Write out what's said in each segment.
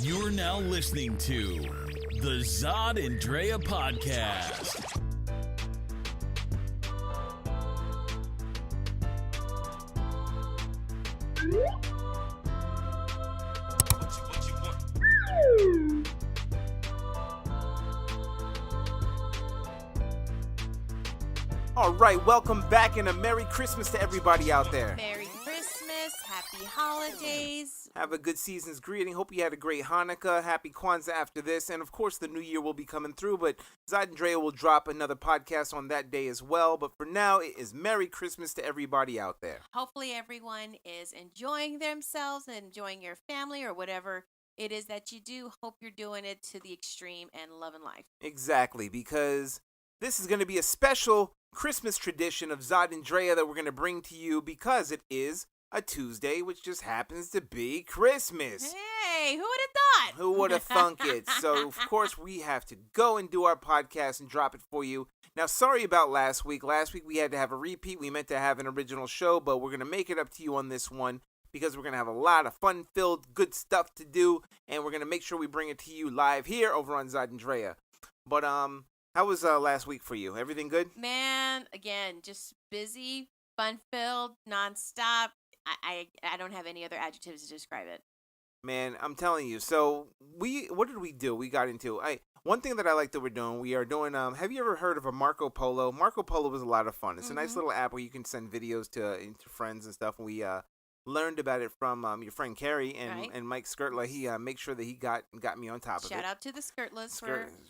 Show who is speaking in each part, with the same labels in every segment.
Speaker 1: You're now listening to the Zod and Drea podcast.
Speaker 2: All right, welcome back and a Merry Christmas to everybody out there.
Speaker 3: Merry Christmas, Happy Holidays.
Speaker 2: Have a good season's greeting. Hope you had a great Hanukkah. Happy Kwanzaa after this. And of course, the new year will be coming through, but Zod and Drea will drop another podcast on that day as well. But for now, it is Merry Christmas to everybody out there.
Speaker 3: Hopefully everyone is enjoying themselves and enjoying your family or whatever it is that you do. Hope you're doing it to the extreme and loving life.
Speaker 2: Exactly, because this is going to be a special Christmas tradition of Zod and Drea that we're going to bring to you because it is a Tuesday, which just happens to be Christmas.
Speaker 3: Hey, who would have thought?
Speaker 2: Who would have thunk it? So, of course, we have to go and do our podcast and drop it for you. Now, sorry about last week. Last week we had to have a repeat. We meant to have an original show, but we're going to make it up to you on this one because we're going to have a lot of fun-filled, good stuff to do, and we're going to make sure we bring it to you live here over on Zod and Drea. But, how was last week for you? Everything good?
Speaker 3: Man, again, just busy, fun-filled, nonstop. I don't have any other adjectives to describe it.
Speaker 2: Man, I'm telling you. So what did we do? We got into one thing that I like that we're doing. We are doing. Have you ever heard of a Marco Polo? Marco Polo was a lot of fun. It's a nice little app where you can send videos to friends and stuff. And we learned about it from your friend Carrie and Mike Skirtla. He made sure that he got me on top of it.
Speaker 3: Shout out to the Skirtlas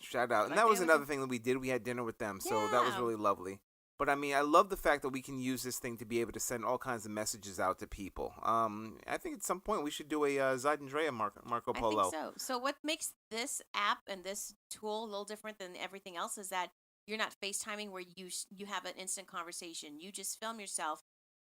Speaker 2: shout out. And that was another thing that we did. We had dinner with them, so that was really lovely. But, I mean, I love the fact that we can use this thing to be able to send all kinds of messages out to people. I think at some point we should do a Zod and Drea Marco Polo.
Speaker 3: I think so. So what makes this app and this tool a little different than everything else is that you're not FaceTiming where you have an instant conversation. You just film yourself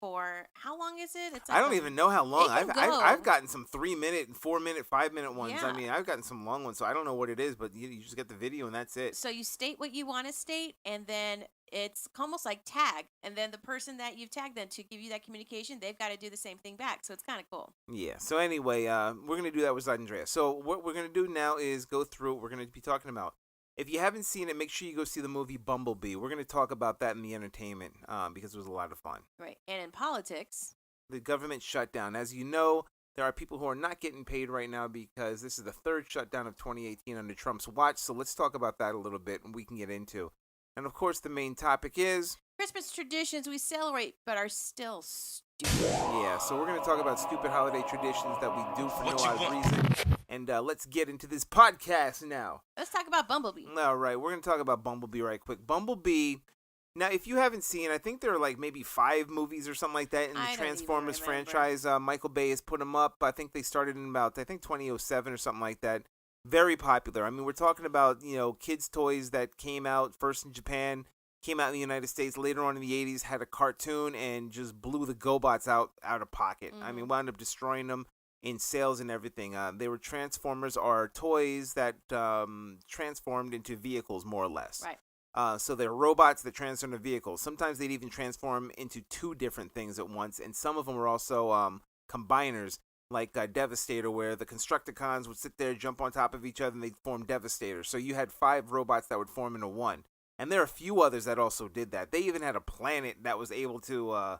Speaker 3: for, how long is it? It's like
Speaker 2: I don't even know how long. I've gotten some 3-minute, 4-minute, 5-minute ones.
Speaker 3: Yeah.
Speaker 2: I mean, I've gotten some long ones, so I don't know what it is, but you just get the video and that's it.
Speaker 3: So you state what you want to state, and then it's almost like tag, and then the person that you've tagged them to give you that communication, they've got to do the same thing back. So it's kind of cool.
Speaker 2: Yeah. So anyway, we're gonna do that with Zod and Drea. So what we're gonna do now is go through. We're gonna be talking about. If you haven't seen it, make sure you go see the movie Bumblebee. We're gonna talk about that in the entertainment because it was a lot of fun.
Speaker 3: Right. And in politics,
Speaker 2: the government shutdown. As you know, there are people who are not getting paid right now because this is the third shutdown of 2018 under Trump's watch. So let's talk about that a little bit, and we can get into. And, of course, the main topic is
Speaker 3: Christmas traditions we celebrate but are still stupid.
Speaker 2: Yeah, so we're going to talk about stupid holiday traditions that we do for no odd reason. And let's get into this podcast now.
Speaker 3: Let's talk about Bumblebee.
Speaker 2: All right, we're going to talk about Bumblebee right quick. Bumblebee, now, if you haven't seen, I think there are like maybe 5 movies or something like that in the Transformers franchise. Michael Bay has put them up. I think they started in about, 2007 or something like that. Very popular. I mean, we're talking about, kids' toys that came out first in Japan, came out in the United States, later on in the 80s, had a cartoon, and just blew the GoBots out of pocket. I mean, wound up destroying them in sales and everything. They were Transformers are toys that transformed into vehicles, more or less.
Speaker 3: Right.
Speaker 2: So they're robots that transform into vehicles. Sometimes they'd even transform into 2 different things at once, and some of them were also combiners. Like Devastator, where the Constructicons would sit there, jump on top of each other, and they'd form Devastator. So you had 5 robots that would form into one. And there are a few others that also did that. They even had a planet that was able to,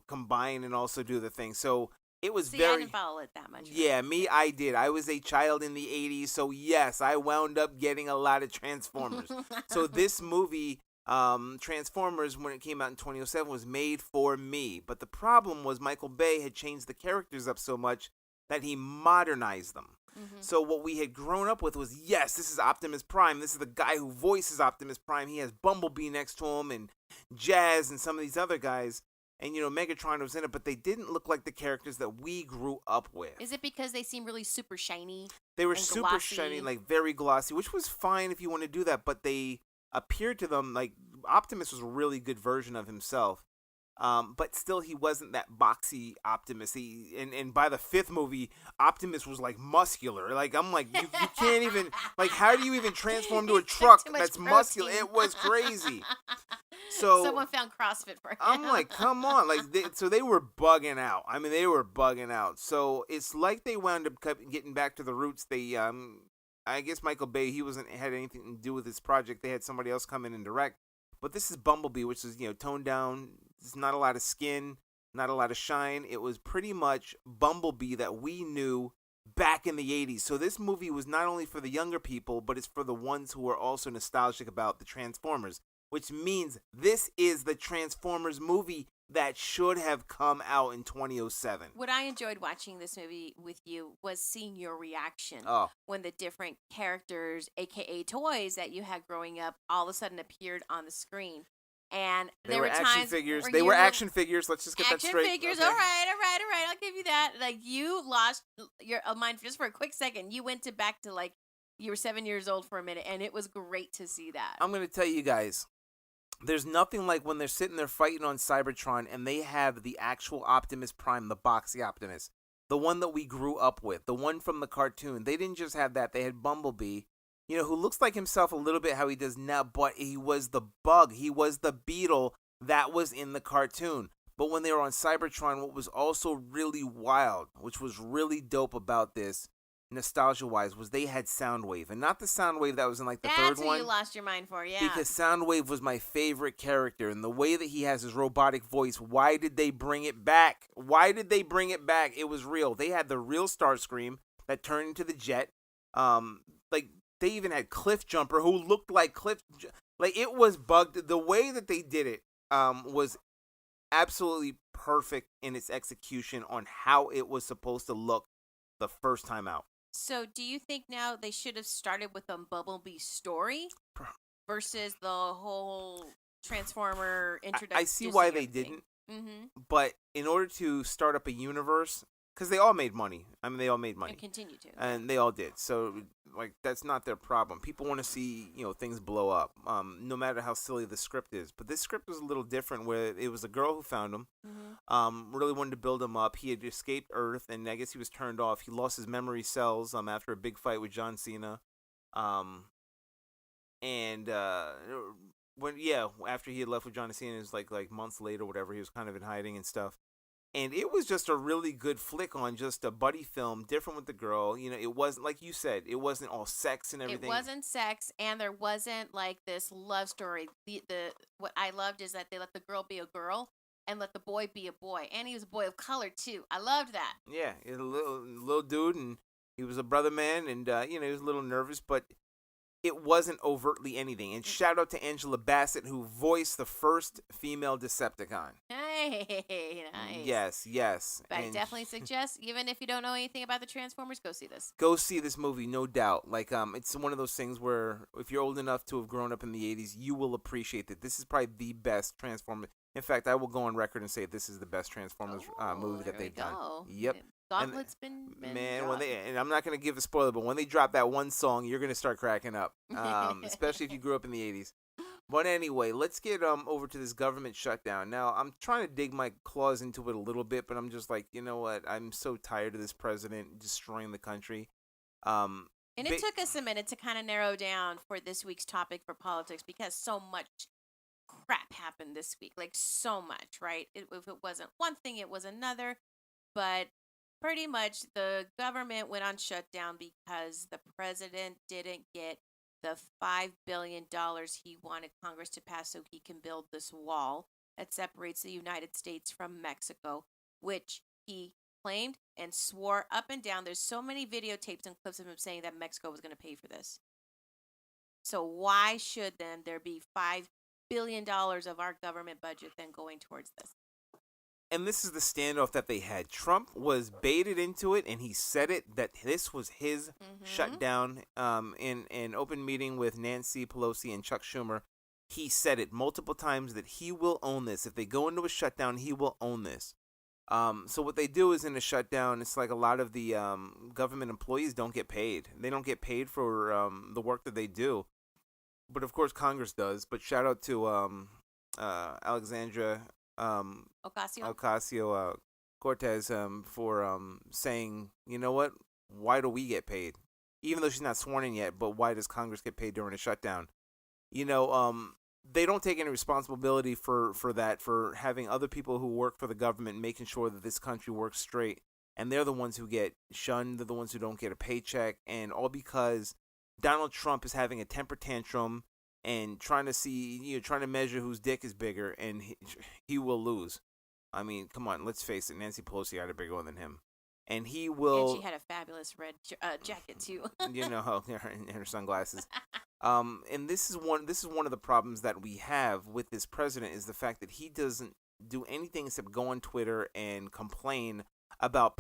Speaker 2: combine and also do the thing. So it was
Speaker 3: I didn't follow it that much.
Speaker 2: Yeah, I did. I was a child in the 80s, so yes, I wound up getting a lot of Transformers. So this movie, Transformers, when it came out in 2007, was made for me. But the problem was Michael Bay had changed the characters up so much that he modernized them. So what we had grown up with was, yes, this is Optimus Prime. This is the guy who voices Optimus Prime. He has Bumblebee next to him and Jazz and some of these other guys. And, Megatron was in it, but they didn't look like the characters that we grew up with.
Speaker 3: Is it because they seem really super shiny?
Speaker 2: They were super glossy. Shiny, like very glossy, which was fine if you want to do that, but they appeared to them like Optimus was a really good version of himself. But still, he wasn't that boxy Optimus. And by the 5th movie, Optimus was like muscular. Like, I'm like, you can't even, like, how do you even transform to a truck that's muscular? It was crazy. So
Speaker 3: someone found CrossFit for him.
Speaker 2: I'm like, come on, like, so they were bugging out. I mean, they were bugging out. So it's like they wound up getting back to the roots. They, I guess Michael Bay, he wasn't had anything to do with this project. They had somebody else come in and direct. But this is Bumblebee, which is toned down. There's not a lot of skin, not a lot of shine. It was pretty much Bumblebee that we knew back in the 80s. So this movie was not only for the younger people, but it's for the ones who are also nostalgic about the Transformers, which means this is the Transformers movie that should have come out in 2007.
Speaker 3: What I enjoyed watching this movie with you was seeing your reaction when the different characters, aka toys that you had growing up, all of a sudden appeared on the screen. And
Speaker 2: they
Speaker 3: there
Speaker 2: were
Speaker 3: were
Speaker 2: action
Speaker 3: times
Speaker 2: figures. They were action figures. Let's just get that straight.
Speaker 3: Action figures.
Speaker 2: Okay.
Speaker 3: All right. I'll give you that. Like, you lost your mind just for a quick second. You went back to like you were 7 years old for a minute, and it was great to see that.
Speaker 2: I'm gonna tell you guys, there's nothing like when they're sitting there fighting on Cybertron and they have the actual Optimus Prime, the boxy Optimus, the one that we grew up with, the one from the cartoon. They didn't just have that. They had Bumblebee, who looks like himself a little bit how he does now, but he was the bug. He was the beetle that was in the cartoon. But when they were on Cybertron, what was also really wild, which was really dope about this, nostalgia-wise, was they had Soundwave. And not the Soundwave that was in like the third one.
Speaker 3: That's who you lost your mind for, yeah.
Speaker 2: Because Soundwave was my favorite character. And the way that he has his robotic voice, why did they bring it back? Why did they bring it back? It was real. They had the real Starscream that turned into the jet. They even had Cliff Jumper who looked like like it was bugged. The way that they did it was absolutely perfect in its execution on how it was supposed to look the first time out.
Speaker 3: So do you think now they should have started with a Bumblebee story versus the whole Transformer introduction?
Speaker 2: I see why they didn't.
Speaker 3: Mm-hmm.
Speaker 2: But in order to start up a universe, because they all made money. I mean, they all made money.
Speaker 3: And continue to.
Speaker 2: And they all did. So, like, that's not their problem. People want to see, things blow up, no matter how silly the script is. But this script was a little different, where it was a girl who found him, really wanted to build him up. He had escaped Earth, and I guess he was turned off. He lost his memory cells after a big fight with John Cena. After he had left with John Cena, it was like months later, whatever. He was kind of in hiding and stuff. And it was just a really good flick on just a buddy film, different with the girl. It wasn't, like you said, it wasn't all sex and everything.
Speaker 3: It wasn't sex, and there wasn't like this love story. What I loved is that they let the girl be a girl and let the boy be a boy. And he was a boy of color, too. I loved that.
Speaker 2: Yeah, he was a little dude, and he was a brother man, and, he was a little nervous, but it wasn't overtly anything. And shout out to Angela Bassett, who voiced the first female Decepticon.
Speaker 3: Hey, nice.
Speaker 2: Yes.
Speaker 3: But I definitely suggest, even if you don't know anything about the Transformers, go see this.
Speaker 2: Go see this movie, no doubt. Like, it's one of those things where if you're old enough to have grown up in the 80s, you will appreciate that. This is probably the best Transformers. In fact, I will go on record and say this is the best Transformers movie that they've done. Yep.
Speaker 3: Gauntlet's been
Speaker 2: man,
Speaker 3: dropped.
Speaker 2: and I'm not going to give a spoiler, but when they drop that one song, you're going to start cracking up, especially if you grew up in the 80s. But anyway, let's get over to this government shutdown. Now, I'm trying to dig my claws into it a little bit, but I'm just like, you know what? I'm so tired of this president destroying the country.
Speaker 3: And it took us a minute to kind of narrow down for this week's topic for politics because so much crap happened this week. Like, so much, right? If it wasn't one thing, it was another. But pretty much the government went on shutdown because the president didn't get the $5 billion he wanted Congress to pass so he can build this wall that separates the United States from Mexico, which he claimed and swore up and down. There's so many videotapes and clips of him saying that Mexico was going to pay for this. So why should then there be $5 billion of our government budget then going towards this?
Speaker 2: And this is the standoff that they had. Trump was baited into it, and he said it that this was his shutdown. In an open meeting with Nancy Pelosi and Chuck Schumer, he said it multiple times that he will own this. If they go into a shutdown, he will own this. So what they do is in a shutdown, it's like a lot of the government employees don't get paid. They don't get paid for the work that they do. But of course, Congress does. But shout out to Alexandria Ocasio-Cortez for saying, you know what? Why do we get paid? Even though she's not sworn in yet, but why does Congress get paid during a shutdown? they don't take any responsibility for that, for having other people who work for the government making sure that this country works straight. And they're the ones who get shunned. They're the ones who don't get a paycheck. And all because Donald Trump is having a temper tantrum and trying to measure whose dick is bigger, and he will lose. I mean, come on, let's face it. Nancy Pelosi had a bigger one than him. And he will.
Speaker 3: And she had a fabulous red jacket, too.
Speaker 2: And her sunglasses. And this is one of the problems that we have with this president, is the fact that he doesn't do anything except go on Twitter and complain about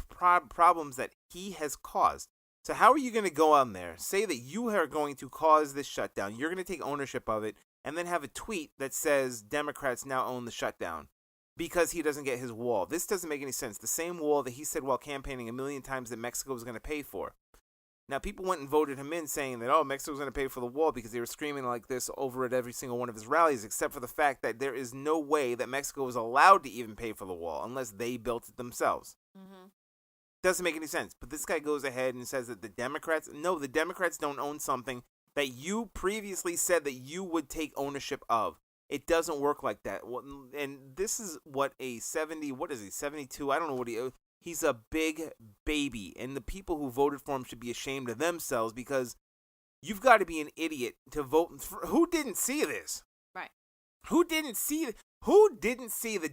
Speaker 2: problems that he has caused. So how are you going to go on there, say that you are going to cause this shutdown, you're going to take ownership of it, and then have a tweet that says Democrats now own the shutdown because he doesn't get his wall? This doesn't make any sense. The same wall that he said while campaigning 1 million times that Mexico was going to pay for. Now, people went and voted him in saying that, oh, Mexico's going to pay for the wall, because they were screaming like this over at every single one of his rallies, except for the fact that there is no way that Mexico was allowed to even pay for the wall unless they built it themselves. Mm-hmm. Doesn't make any sense. But this guy goes ahead and says that the Democrats don't own something that you previously said that you would take ownership of. It doesn't work like that. And this is what a 72? I don't know what he's a big baby. And the people who voted for him should be ashamed of themselves, because you've got to be an idiot to vote for. Who didn't see this? Right. Who didn't see that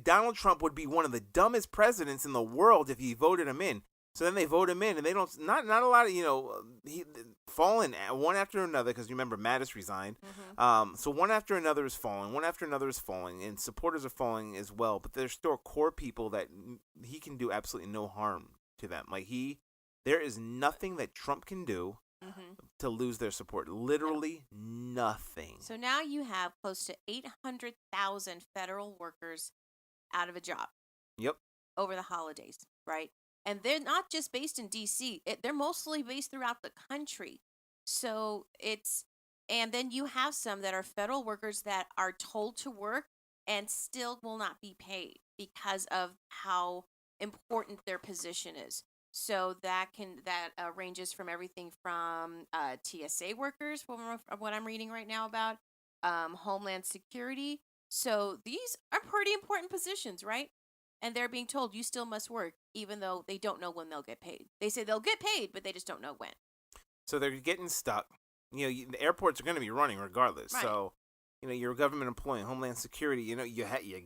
Speaker 2: Donald Trump would be one of the dumbest presidents in the world if he voted him in? So then they vote him in, and they don't. Not a lot of he fallen one after another, because remember Mattis resigned. Mm-hmm. So one after another is falling, and supporters are falling as well. But there's still core people that he can do absolutely no harm to them. There is nothing that Trump can do to lose their support. Literally nothing.
Speaker 3: So now you have close to 800,000 federal workers out of a job.
Speaker 2: Yep.
Speaker 3: Over the holidays, right? And they're not just based in D.C. They're mostly based throughout the country. So and then you have some that are federal workers that are told to work and still will not be paid because of how important their position is. So that ranges from everything from TSA workers, from what I'm reading right now about, Homeland Security. So these are pretty important positions, right? And they're being told you still must work, even though they don't know when they'll get paid. They say they'll get paid, but they just don't know when.
Speaker 2: So they're getting stuck. The airports are going to be running regardless. Right. So, you're a government employee, Homeland Security. You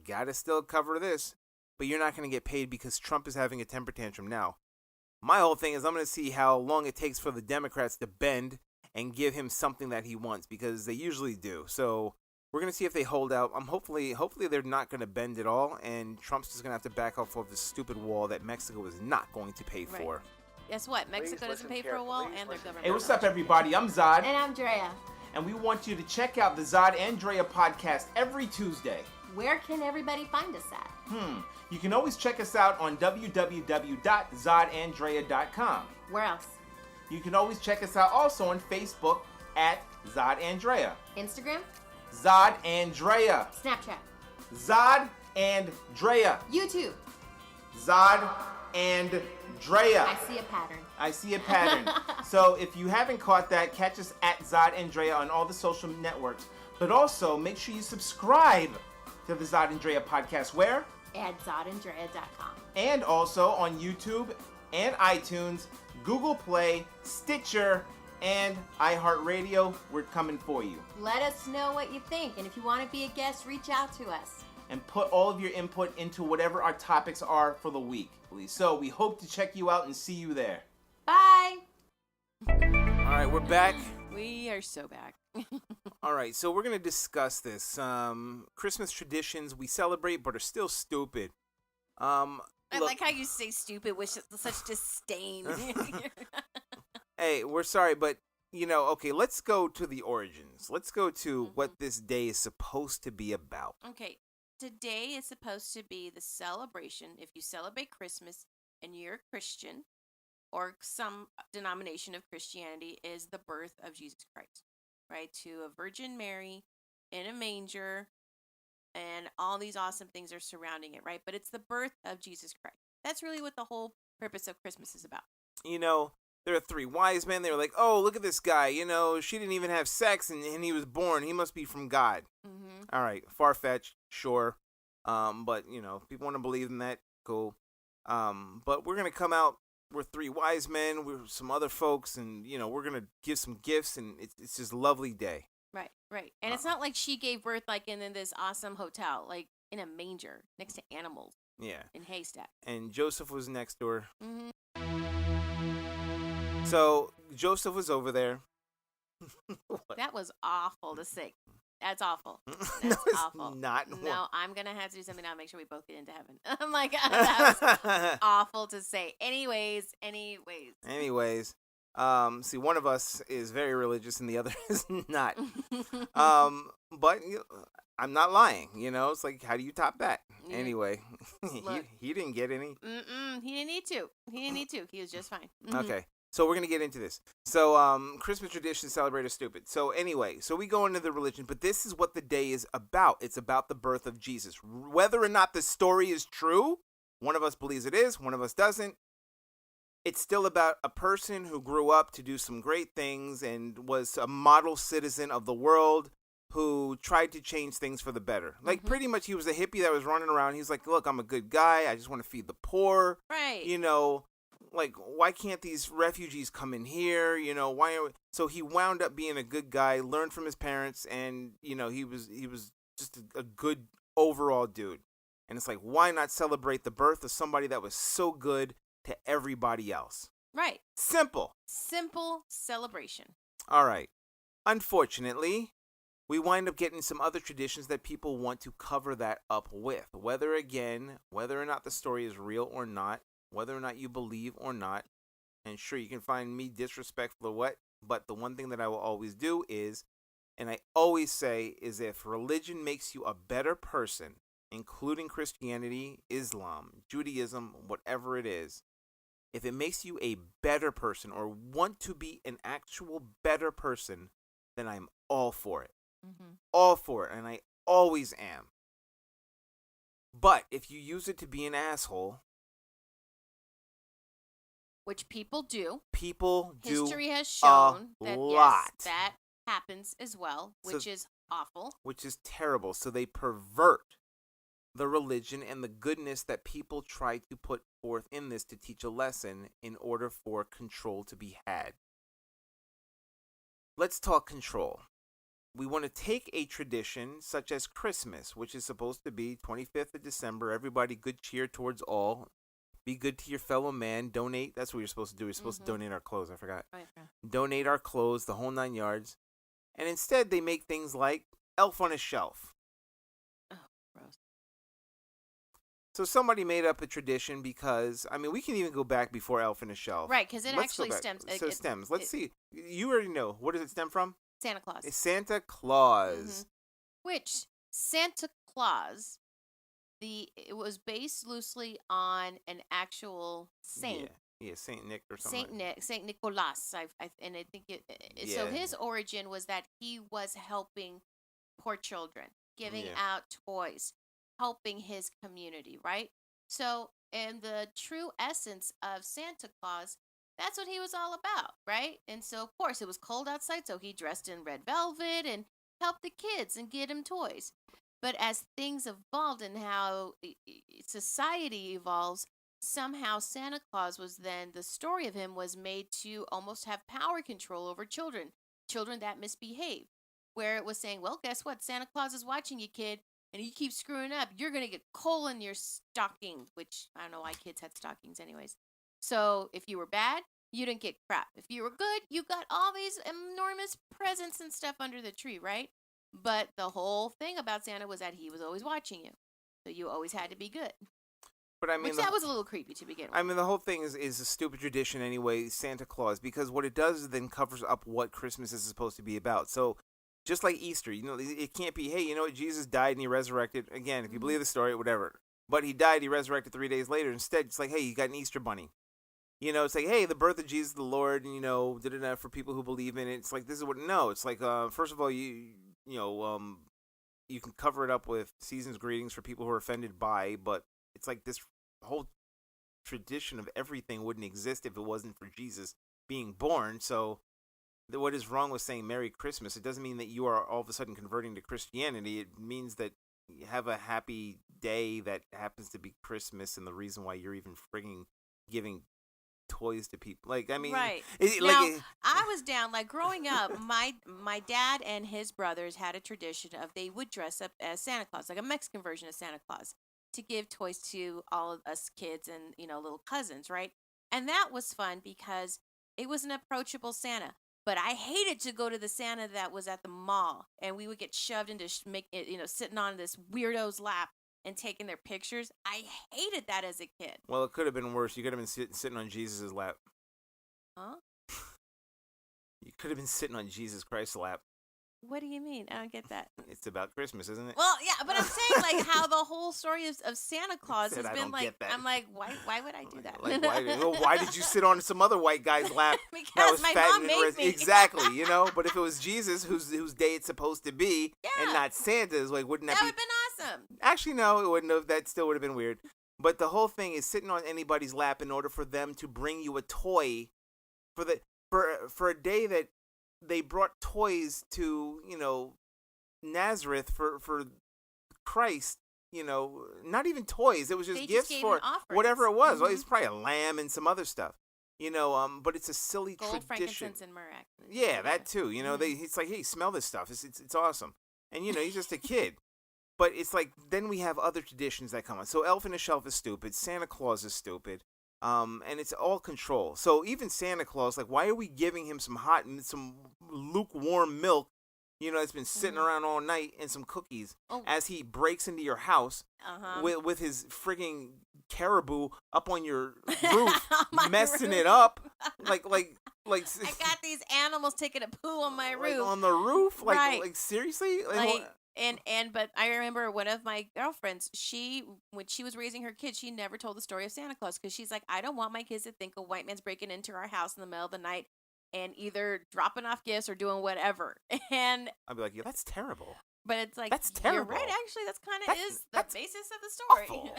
Speaker 2: got to still cover this, but you're not going to get paid because Trump is having a temper tantrum now. My whole thing is I'm going to see how long it takes for the Democrats to bend and give him something that he wants, because they usually do. So we're going to see if they hold out. Hopefully they're not going to bend at all, and Trump's just going to have to back off of this stupid wall that Mexico is not going to pay for.
Speaker 3: Guess what? Mexico doesn't pay for a wall, and their government.
Speaker 4: Hey, what's up, everybody? I'm Zod.
Speaker 5: And I'm Drea.
Speaker 4: And we want you to check out the Zod and Drea podcast every Tuesday.
Speaker 5: Where can everybody find us at?
Speaker 4: You can always check us out on www.zodanddrea.com.
Speaker 5: Where else?
Speaker 4: You can always check us out also on Facebook at Zod and Drea.
Speaker 5: Instagram?
Speaker 4: Zod and Drea.
Speaker 5: Snapchat?
Speaker 4: Zod and Drea.
Speaker 5: YouTube?
Speaker 4: Zod and Drea.
Speaker 5: I see a pattern.
Speaker 4: So if you haven't caught that, catch us at Zod and Drea on all the social networks. But also, make sure you subscribe to the Zod and Drea podcast. Where?
Speaker 5: At zodanddrea.com.
Speaker 4: And also on YouTube and iTunes, Google Play, Stitcher, and iHeartRadio. We're coming for you.
Speaker 5: Let us know what you think. And if you want to be a guest, reach out to us.
Speaker 4: And put all of your input into whatever our topics are for the week. So we hope to check you out and see you there.
Speaker 5: Bye.
Speaker 2: All right, we're back.
Speaker 3: We are so back.
Speaker 2: All right, so we're going to discuss this. Christmas traditions we celebrate but are still stupid.
Speaker 3: I like how you say stupid with such disdain.
Speaker 2: Hey, we're sorry, but, okay, let's go to the origins. Let's go to what this day is supposed to be about.
Speaker 3: Okay, today is supposed to be the celebration. If you celebrate Christmas and you're a Christian or some denomination of Christianity, is the birth of Jesus Christ, right? To a Virgin Mary in a manger, and all these awesome things are surrounding it, right? But it's the birth of Jesus Christ. That's really what the whole purpose of Christmas is about.
Speaker 2: there are three wise men. They were like, oh, look at this guy. You know, she didn't even have sex, and he was born. He must be from God.
Speaker 3: Mm-hmm.
Speaker 2: All right, far-fetched, sure. But, you know, people want to believe in that. Cool. But we're going to come out. We're three wise men. We're some other folks, and, you know, we're going to give some gifts, and it's just a lovely day.
Speaker 3: Right, right. And it's not like she gave birth like in this awesome hotel, like in a manger next to animals.
Speaker 2: Yeah.
Speaker 3: In haystacks.
Speaker 2: And Joseph was next door.
Speaker 3: Mm-hmm.
Speaker 2: So Joseph was over there.
Speaker 3: That was awful to say. That's awful. That's
Speaker 2: No, it's
Speaker 3: awful.
Speaker 2: not.
Speaker 3: No, I'm going to have to do something now to make sure we both get into heaven. I'm like, that was awful to say. Anyways.
Speaker 2: See, one of us is very religious and the other is not. But I'm not lying, you know? It's like, how do you top that?
Speaker 3: Yeah.
Speaker 2: Anyway,
Speaker 3: Look.
Speaker 2: he didn't get any.
Speaker 3: He didn't need to. He was just fine.
Speaker 2: Okay. So we're going to get into this. So Christmas traditions celebrate are stupid. So anyway, so we go into the religion, but this is what the day is about. It's about the birth of Jesus. Whether or not the story is true, one of us believes it is, one of us doesn't. It's still about a person who grew up to do some great things and was a model citizen of the world who tried to change things for the better. Like, pretty much he was a hippie that was running around. He's like, look, I'm a good guy. I just want to feed the poor.
Speaker 3: Right.
Speaker 2: You know, like, why can't these refugees come in here? You know, so he wound up being a good guy, learned from his parents, and, you know, he was just a good overall dude. And it's like, why not celebrate the birth of somebody that was so good to everybody else?
Speaker 3: Right.
Speaker 2: Simple
Speaker 3: Celebration.
Speaker 2: All right. Unfortunately, we wind up getting some other traditions that people want to cover that up with. Whether or not the story is real or not, whether or not you believe or not. And sure, you can find me disrespectful or what, but the one thing that I will always do is, and I always say, is if religion makes you a better person, including Christianity, Islam, Judaism, whatever it is, if it makes you a better person or want to be an actual better person, then I'm all for it.
Speaker 3: Mm-hmm.
Speaker 2: All for it, and I always am. But if you use it to be an asshole,
Speaker 3: which people do.
Speaker 2: History
Speaker 3: has shown that
Speaker 2: lot.
Speaker 3: Yes, that happens as well, which is awful.
Speaker 2: Which is terrible. So they pervert the religion and the goodness that people try to put forth in this to teach a lesson in order for control to be had. Let's talk control. We want to take a tradition such as Christmas, which is supposed to be 25th of December. Everybody, good cheer towards all. Be good to your fellow man. Donate. That's what you're supposed to do. We're supposed to donate our clothes. I forgot.
Speaker 3: Right.
Speaker 2: Donate our clothes, the whole 9 yards. And instead, they make things like Elf on a Shelf.
Speaker 3: Oh, gross.
Speaker 2: So somebody made up a tradition because, I mean, we can even go back before Elf on a Shelf.
Speaker 3: Right, because it
Speaker 2: Let's
Speaker 3: actually
Speaker 2: go back.
Speaker 3: stems.
Speaker 2: So it stems. Let's see. You already know. What does it stem from?
Speaker 3: Santa Claus.
Speaker 2: It's Santa Claus.
Speaker 3: Which Santa Claus, it was based loosely on an actual saint.
Speaker 2: Yeah, Saint Nick or something.
Speaker 3: Saint Nicholas. And I think so. His origin was that he was helping poor children, giving out toys, helping his community. Right. So, in the true essence of Santa Claus, that's what he was all about, right? And so, of course, it was cold outside, so he dressed in red velvet and helped the kids and get them toys. But as things evolved and how society evolves, somehow Santa Claus was then, the story of him was made to almost have power control over children that misbehave. Where it was saying, well, guess what? Santa Claus is watching you, kid, and you keep screwing up. You're going to get coal in your stocking, which I don't know why kids had stockings anyways. So if you were bad, you didn't get crap. If you were good, you got all these enormous presents and stuff under the tree, right? But the whole thing about Santa was that he was always watching you. So you always had to be good.
Speaker 2: But I mean,
Speaker 3: that was a little creepy to begin with.
Speaker 2: I mean, the whole thing is a stupid tradition anyway, Santa Claus, because what it does is then covers up what Christmas is supposed to be about. So just like Easter, you know, it can't be, hey, you know what, Jesus died and he resurrected. Again, if you believe the story, whatever. But he died, he resurrected 3 days later. Instead, it's like, hey, you got an Easter bunny. You know, it's like, hey, the birth of Jesus the Lord, and, you know, for people who believe in it. It's like, this is what, no, it's like, first of all, you can cover it up with season's greetings for people who are offended by, but it's like this whole tradition of everything wouldn't exist if it wasn't for Jesus being born. So what is wrong with saying Merry Christmas? It doesn't mean that you are all of a sudden converting to Christianity. It means that you have a happy day that happens to be Christmas, and the reason why you're even frigging giving toys to people. Like, I mean,
Speaker 3: right.
Speaker 2: Like,
Speaker 3: I was down, like, growing up, my dad and his brothers had a tradition of they would dress up as Santa Claus, like a Mexican version of Santa Claus, to give toys to all of us kids and, little cousins, right? And that was fun because it was an approachable Santa. But I hated to go to the Santa that was at the mall, and we would get shoved into sitting on this weirdo's lap and taking their pictures. I hated that as a kid.
Speaker 2: well, it could have been worse. You could have been sitting on Jesus' lap.
Speaker 3: Huh?
Speaker 2: You could have been sitting on Jesus Christ's lap.
Speaker 3: What do you mean? I don't get that.
Speaker 2: It's about Christmas, isn't it?
Speaker 3: Well, yeah, but I'm saying like how the whole story of Santa Claus
Speaker 2: Said
Speaker 3: has
Speaker 2: I
Speaker 3: been
Speaker 2: don't
Speaker 3: like.
Speaker 2: get that.
Speaker 3: I'm like, why would I do that?
Speaker 2: Like, why did you sit on some other white guy's lap?
Speaker 3: Because
Speaker 2: that was
Speaker 3: my
Speaker 2: fat
Speaker 3: mom
Speaker 2: and
Speaker 3: made me.
Speaker 2: Exactly, But if it was Jesus, whose day it's supposed to be, and
Speaker 3: Yeah.
Speaker 2: not Santa's, like, wouldn't that
Speaker 3: That
Speaker 2: be?
Speaker 3: would have been awesome.
Speaker 2: Actually, no, it wouldn't have. That still would have been weird. But the whole thing is sitting on anybody's lap in order for them to bring you a toy for a day that they brought toys to, Nazareth for Christ, not even toys. It was just
Speaker 3: They
Speaker 2: gifts
Speaker 3: gave
Speaker 2: for
Speaker 3: an offering.
Speaker 2: whatever it was. Well,
Speaker 3: Mhm.
Speaker 2: it's probably a lamb and some other stuff, but it's a silly
Speaker 3: Gold,
Speaker 2: tradition.
Speaker 3: frankincense, and myrrh.
Speaker 2: Yeah, that too.
Speaker 3: Mhm.
Speaker 2: It's like, hey, smell this stuff. It's awesome. And he's just a kid. But it's like then we have other traditions that come on. So Elf on the Shelf is stupid. Santa Claus is stupid. And it's all control. So even Santa Claus, like, why are we giving him some lukewarm milk, it's been sitting around all night, and some cookies as he breaks into your house with his frigging caribou up on your roof,
Speaker 3: My
Speaker 2: messing
Speaker 3: roof.
Speaker 2: it up, like.
Speaker 3: I got these animals taking a poo on my
Speaker 2: like,
Speaker 3: roof.
Speaker 2: on the roof,
Speaker 3: Right.
Speaker 2: like seriously,
Speaker 3: But I remember one of my girlfriends, when she was raising her kids, she never told the story of Santa Claus because she's like, I don't want my kids to think a white man's breaking into our house in the middle of the night and either dropping off gifts or doing whatever. And
Speaker 2: I'd be like, yeah, that's terrible.
Speaker 3: but it's like,
Speaker 2: That's
Speaker 3: you're
Speaker 2: terrible.
Speaker 3: right. Actually, that's kind of
Speaker 2: That's-
Speaker 3: is the
Speaker 2: that's
Speaker 3: basis of the story.
Speaker 2: awful.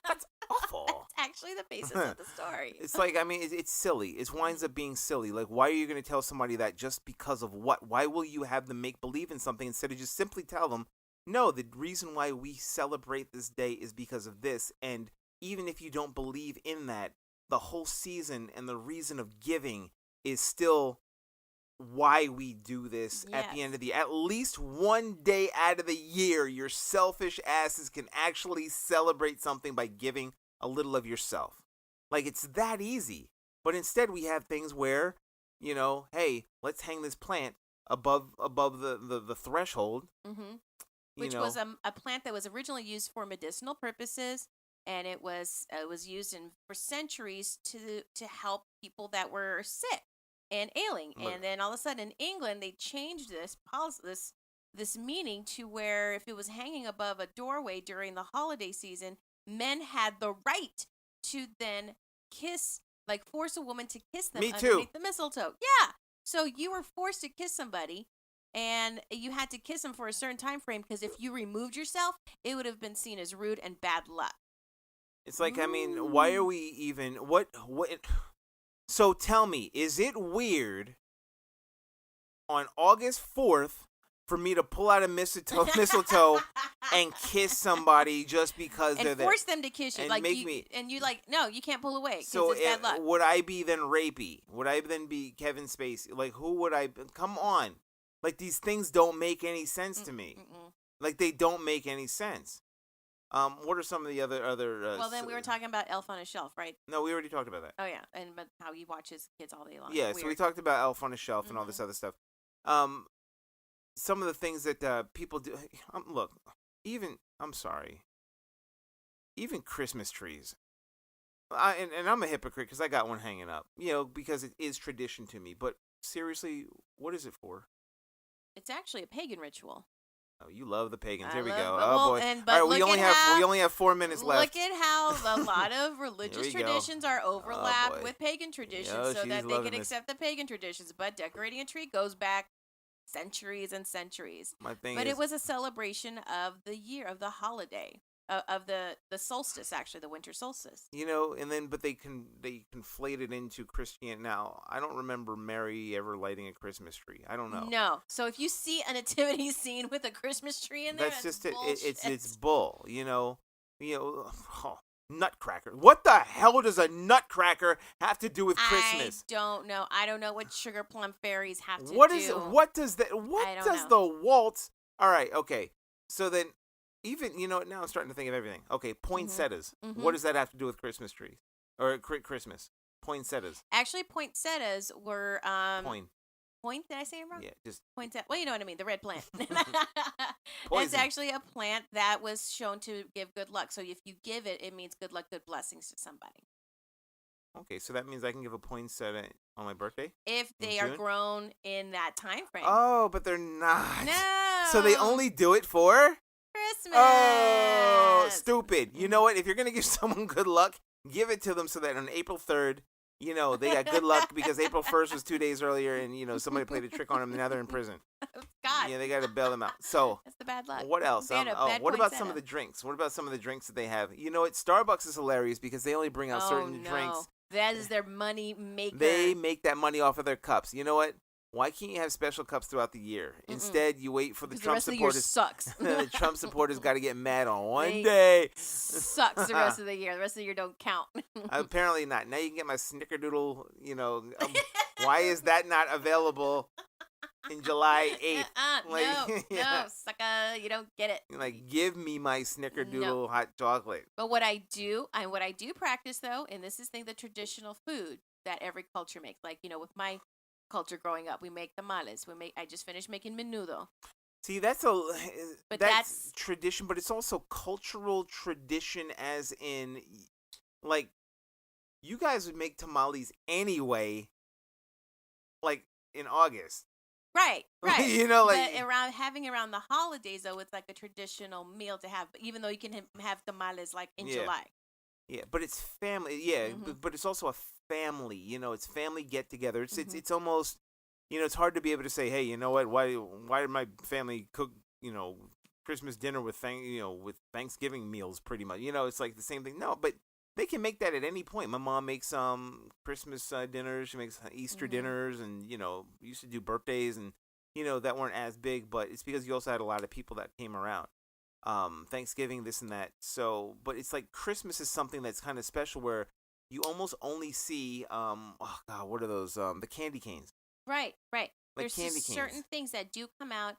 Speaker 2: That's awful.
Speaker 3: That's actually the basis of the story.
Speaker 2: It's like, I mean, it's silly. It winds up being silly. Like, why are you going to tell somebody that just because of what? Why will you have them make believe in something instead of just simply tell them, no, the reason why we celebrate this day is because of this. And even if you don't believe in that, the whole season and the reason of giving is still why we do this at the end of at least one day out of the year. Your selfish asses can actually celebrate something by giving a little of yourself. Like, it's that easy. But instead we have things where, hey, let's hang this plant above the threshold.
Speaker 3: Mm-hmm. Which was a plant that was originally used for medicinal purposes, and it was used for centuries to help people that were sick and ailing.
Speaker 2: Look.
Speaker 3: And then all of a sudden in England they changed this policy, this meaning to where if it was hanging above a doorway during the holiday season, men had the right to then force a woman to kiss them
Speaker 2: Me too.
Speaker 3: underneath the mistletoe. Yeah. So you were forced to kiss somebody, and you had to kiss them for a certain time frame because if you removed yourself, it would have been seen as rude and bad luck.
Speaker 2: It's like, I mean, why are we even what? So tell me, is it weird on August 4th for me to pull out a mistletoe and kiss somebody just because they're
Speaker 3: and
Speaker 2: there?
Speaker 3: force them to kiss you,
Speaker 2: And
Speaker 3: like
Speaker 2: make
Speaker 3: you,
Speaker 2: me-
Speaker 3: and you like no, you can't pull away because
Speaker 2: So
Speaker 3: it's bad luck.
Speaker 2: would I be then rapey? Would I then be Kevin Spacey? Like, who would I be? Come on. Like, these things don't make any sense to me.
Speaker 3: Mm-mm.
Speaker 2: Like, they don't make any sense. What are some of the other
Speaker 3: Well, then we were talking about Elf on a Shelf, right?
Speaker 2: No, we already talked about that.
Speaker 3: Oh yeah, but how he watches kids all day long.
Speaker 2: Yeah, so we
Speaker 3: Weird.
Speaker 2: talked about Elf on a Shelf and all this other stuff. Some of the things that people do. Look, I'm sorry. Even Christmas trees. And I'm a hypocrite because I got one hanging up. Because it is tradition to me. But seriously, what is it for?
Speaker 3: It's actually a pagan ritual.
Speaker 2: Oh, you love the pagans.
Speaker 3: I
Speaker 2: Here we
Speaker 3: love-
Speaker 2: go.
Speaker 3: well,
Speaker 2: Oh boy.
Speaker 3: but
Speaker 2: All right, we
Speaker 3: look
Speaker 2: only
Speaker 3: at
Speaker 2: have
Speaker 3: how-
Speaker 2: 4 minutes left.
Speaker 3: Look at how a lot of religious
Speaker 2: Here we go.
Speaker 3: traditions are overlapped
Speaker 2: boy.
Speaker 3: with pagan traditions
Speaker 2: Yo,
Speaker 3: so
Speaker 2: she's
Speaker 3: that they
Speaker 2: loving
Speaker 3: can
Speaker 2: this.
Speaker 3: accept the pagan traditions. But decorating a tree goes back centuries and centuries.
Speaker 2: My thing
Speaker 3: But
Speaker 2: is,
Speaker 3: it was a celebration of the year, of the holiday. of the solstice, actually, the winter solstice.
Speaker 2: And then but they conflate it into Christianity. Now, I don't remember Mary ever lighting a Christmas tree. I don't know.
Speaker 3: No. So if you see a nativity scene with a Christmas tree in there,
Speaker 2: that's just it.
Speaker 3: bullshit.
Speaker 2: It's bull. Nutcracker. What the hell does a nutcracker have to do with Christmas?
Speaker 3: I don't know. I don't know what sugar plum fairies have to do.
Speaker 2: What does the waltz? All right, okay. So then, even now I'm starting to think of everything. Okay, poinsettias.
Speaker 3: Mm-hmm.
Speaker 2: What does that have to do with Christmas trees or Christmas? Poinsettias.
Speaker 3: Actually, poinsettias were Point? Did I say it wrong?
Speaker 2: Yeah, just
Speaker 3: poinsettia. Well, you know what I mean. The red plant. It's
Speaker 2: Poison.
Speaker 3: actually a plant that was shown to give good luck. So if you give it, it means good luck, good blessings to somebody.
Speaker 2: Okay, so that means I can give a poinsettia on my birthday?
Speaker 3: If they are grown in that time frame.
Speaker 2: Oh, but they're not.
Speaker 3: No.
Speaker 2: So they only do it for
Speaker 3: Christmas.
Speaker 2: Oh, stupid. You know what? If you're going to give someone good luck, give it to them so that on April 3rd, they got good luck because April 1st was 2 days earlier and, somebody played a trick on them and now they're in prison.
Speaker 3: God.
Speaker 2: Yeah, they got to bail them out. So,
Speaker 3: that's the bad luck.
Speaker 2: What else? What about some of the drinks? What about some of the drinks that they have? You know what? Starbucks is hilarious because they only bring out certain drinks.
Speaker 3: That is their money maker.
Speaker 2: They make that money off of their cups. You know what? Why can't you have special cups throughout the year? Instead, you wait for the Trump supporters.
Speaker 3: The rest of the year sucks.
Speaker 2: The Trump supporters got to get mad on one day.
Speaker 3: Sucks the rest of the year. The rest of the year don't count.
Speaker 2: Apparently not. Now you can get my Snickerdoodle. Why is that not available in July 8th?
Speaker 3: No, sucker, you don't get it.
Speaker 2: Give me my Snickerdoodle hot chocolate.
Speaker 3: But what I do practice though, and this is the traditional food that every culture makes. With my culture growing up, we make tamales. I just finished making menudo.
Speaker 2: See, that's tradition, but it's also cultural tradition, as in, you guys would make tamales anyway, in August.
Speaker 3: Right.
Speaker 2: But
Speaker 3: around the holidays, though, it's a traditional meal to have, even though you can have tamales in July.
Speaker 2: Yeah, but it's family. Yeah, but it's also a family. It's family get together. It's almost, it's hard to be able to say, hey, you know what? Why did my family cook, Christmas dinner with Thanksgiving meals? Pretty much, it's the same thing. No, but they can make that at any point. My mom makes Christmas dinners. She makes Easter dinners, and used to do birthdays, and that weren't as big. But it's because you also had a lot of people that came around. Thanksgiving, this and that. So, but it's Christmas is something that's kind of special where you almost only see, what are those? The candy canes.
Speaker 3: Right. There's
Speaker 2: candy
Speaker 3: just
Speaker 2: canes.
Speaker 3: certain things that do come out,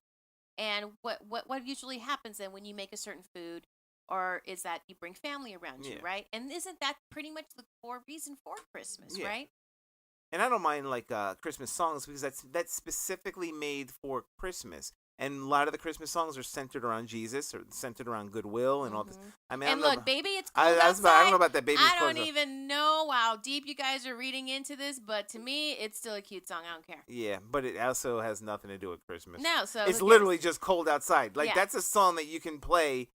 Speaker 3: and what usually happens then when you make a certain food, or is that you bring family around you, right? And isn't that pretty much the core reason for Christmas, right?
Speaker 2: And I don't mind Christmas songs because that's specifically made for Christmas. And a lot of the Christmas songs are centered around Jesus or centered around goodwill and all this. I mean,
Speaker 3: and look, baby, it's cold outside.
Speaker 2: I don't know about that, baby.
Speaker 3: I don't even know how deep you guys are reading into this, but to me, it's still a cute song. I don't care.
Speaker 2: Yeah, but it also has nothing to do with Christmas.
Speaker 3: No, so
Speaker 2: it's literally just cold outside. That's a song that you can play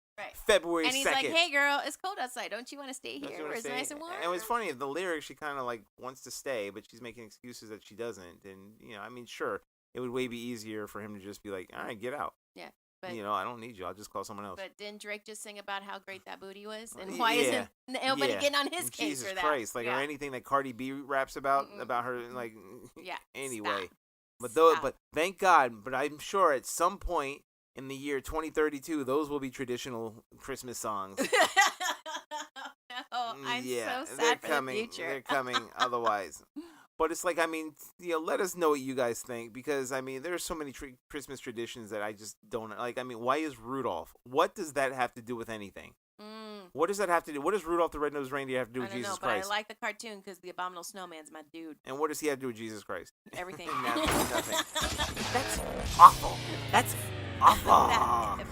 Speaker 2: February 2nd.
Speaker 3: And he's like, hey, girl, it's cold outside. Don't you want to stay here where it's nice and warm?
Speaker 2: And it's funny, the lyrics, she kind of wants to stay, but she's making excuses that she doesn't. And, sure, it would way be easier for him to just be like, all right, get out.
Speaker 3: Yeah. But,
Speaker 2: I don't need you. I'll just call someone else.
Speaker 3: But didn't Drake just sing about how great that booty was? And why isn't nobody getting on his case for that?
Speaker 2: Jesus Christ. Or anything that Cardi B raps about her, anyway.
Speaker 3: Stop.
Speaker 2: But thank God, but I'm sure at some point in the year 2032, those will be traditional Christmas songs.
Speaker 3: No, I'm so sad
Speaker 2: they're
Speaker 3: for
Speaker 2: coming.
Speaker 3: the future.
Speaker 2: They're coming otherwise. But it's let us know what you guys think, because, there are so many Christmas traditions that I just don't like. Why is Rudolph? What does that have to do with anything? What does that have to do? What does Rudolph the Red-Nosed Reindeer have to do with Jesus Christ?
Speaker 3: But I like the cartoon because the Abominable Snowman's my dude.
Speaker 2: And what does he have to do with Jesus Christ?
Speaker 3: Everything.
Speaker 2: Nothing. That's awful. That's awful.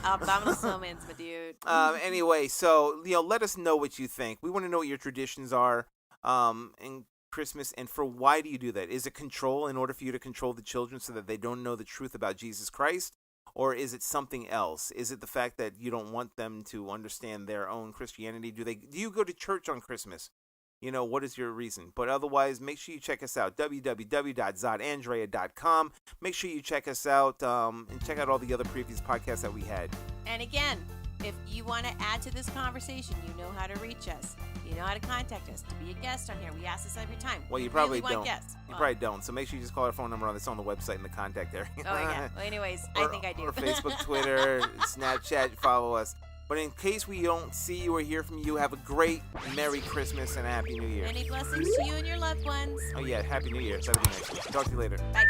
Speaker 3: Abominable Snowman's my dude.
Speaker 2: Anyway, so, let us know what you think. We want to know what your traditions are. And Christmas, and for why do you do that? Is it control, in order for you to control the children so that they don't know the truth about Jesus Christ? Or is it something else? Is it the fact that you don't want them to understand their own Christianity? Do you go to church on Christmas? What is your reason? But otherwise, make sure you check us out, www.zodandrea.com. Make sure you check us out and check out all the other previous podcasts that we had.
Speaker 3: And again, if you want to add to this conversation, you know how to reach us. You know how to contact us to be a guest on here. We ask this every time.
Speaker 2: Well, you
Speaker 3: We
Speaker 2: probably
Speaker 3: really
Speaker 2: don't.
Speaker 3: want guests.
Speaker 2: You probably don't. So make sure you just call our phone number on the website in the contact area.
Speaker 3: Oh, yeah. Well, anyways, I think I do.
Speaker 2: Or Facebook, Twitter, Snapchat. Follow us. But in case we don't see you or hear from you, have a great Merry Christmas and a Happy New Year.
Speaker 3: Many blessings to you and your loved ones.
Speaker 2: Oh, yeah. Happy New Year. That'll be nice. Talk to you later.
Speaker 3: Bye.